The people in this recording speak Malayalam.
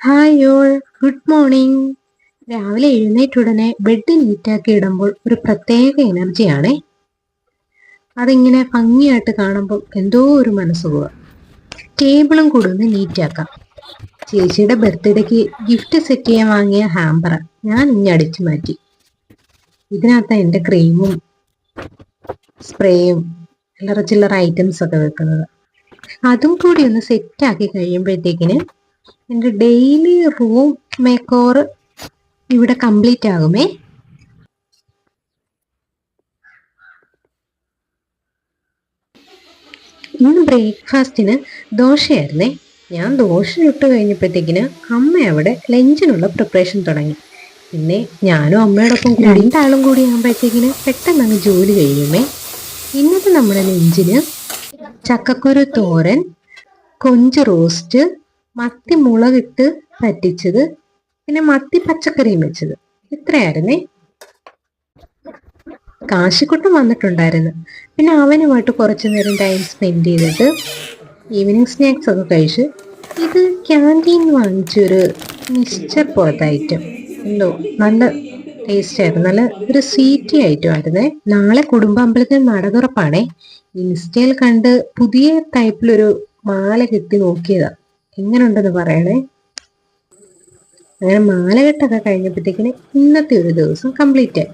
Hi all, good morning. രാവിലെ എഴുന്നേറ്റുടനെ ബെഡ് നീറ്റാക്കി ഇടുമ്പോൾ ഒരു പ്രത്യേക എനർജിയാണേ. അതിങ്ങനെ ഭംഗിയായിട്ട് കാണുമ്പോൾ എന്തോ ഒരു മനസ്സുഖം. ടേബിളും കൂടെ ഒന്ന് നീറ്റാക്കാം. ചേച്ചിയുടെ ബർത്ത്ഡേക്ക് ഗിഫ്റ്റ് സെറ്റ് ചെയ്യാൻ വാങ്ങിയ ഹാമ്പർ ഞാൻ അടിച്ചു മാറ്റി. ഇതിനകത്ത് എൻ്റെ ക്രീമും സ്പ്രേയും ചില്ലറ ചില്ലറ ഐറ്റംസ് ഒക്കെ വെക്കുന്നത്. അതും കൂടി ഒന്ന് സെറ്റാക്കി കഴിയുമ്പോഴത്തേക്കിന് എൻ്റെ ഡെയിലി റൂം മേക്കോർ ഇവിടെ കംപ്ലീറ്റ് ആകുമേ. ഇന്ന് ബ്രേക്ക്ഫാസ്റ്റിന് ദോശയായിരുന്നേ. ഞാൻ ദോശ ഇട്ട് കഴിഞ്ഞപ്പോഴത്തേക്കിന് അമ്മ അവിടെ ലഞ്ചിനുള്ള പ്രിപ്പറേഷൻ തുടങ്ങി. പിന്നെ ഞാനും അമ്മയോടൊപ്പം രണ്ടാളും കൂടി ആകുമ്പോഴത്തേക്കിന് പെട്ടെന്ന് അങ്ങ് ജോലി കഴിയുമേ. ഇന്നത്തെ നമ്മുടെ ലഞ്ചിന് ചക്കക്കുരു തോരൻ, കൊഞ്ച് റോസ്റ്റ്, മത്തി മുളകിട്ട് പറ്റിച്ചത്, പിന്നെ മത്തി പച്ചക്കറിയും വെച്ചത്. ഇത്രയായിരുന്നേ. കാശിക്കുട്ടൻ വന്നിട്ടുണ്ടായിരുന്നു. പിന്നെ അവനുമായിട്ട് കുറച്ചു നേരം ടൈം സ്പെൻഡ് ചെയ്തിട്ട് ഈവനിങ് സ്നാക്സ് ഒക്കെ കഴിച്ച് ഇത് ക്യാൻറ്റീൻ വാങ്ങിച്ചൊരു മിക്സ്ചർ പോലത്തെ ഐറ്റം. എന്തോ നല്ല ടേസ്റ്റ് ആയിരുന്നു. നല്ല ഒരു സ്വീറ്റി ഐറ്റം ആയിരുന്നേ. നാളെ കുടുംബാമ്പലത്തിൽ നട തുറപ്പാണേ. ഇൻസ്റ്റയിൽ കണ്ട് പുതിയ ടൈപ്പിലൊരു മാല കെട്ടി നോക്കിയതാ. എങ്ങനെ ഉണ്ടെന്ന് പറയണേ. അങ്ങനെ മാലകെട്ടൊക്കെ കഴിഞ്ഞപ്പോഴത്തേക്കിന് ഇന്നത്തെ ഒരു ദിവസം കംപ്ലീറ്റ് ആയി.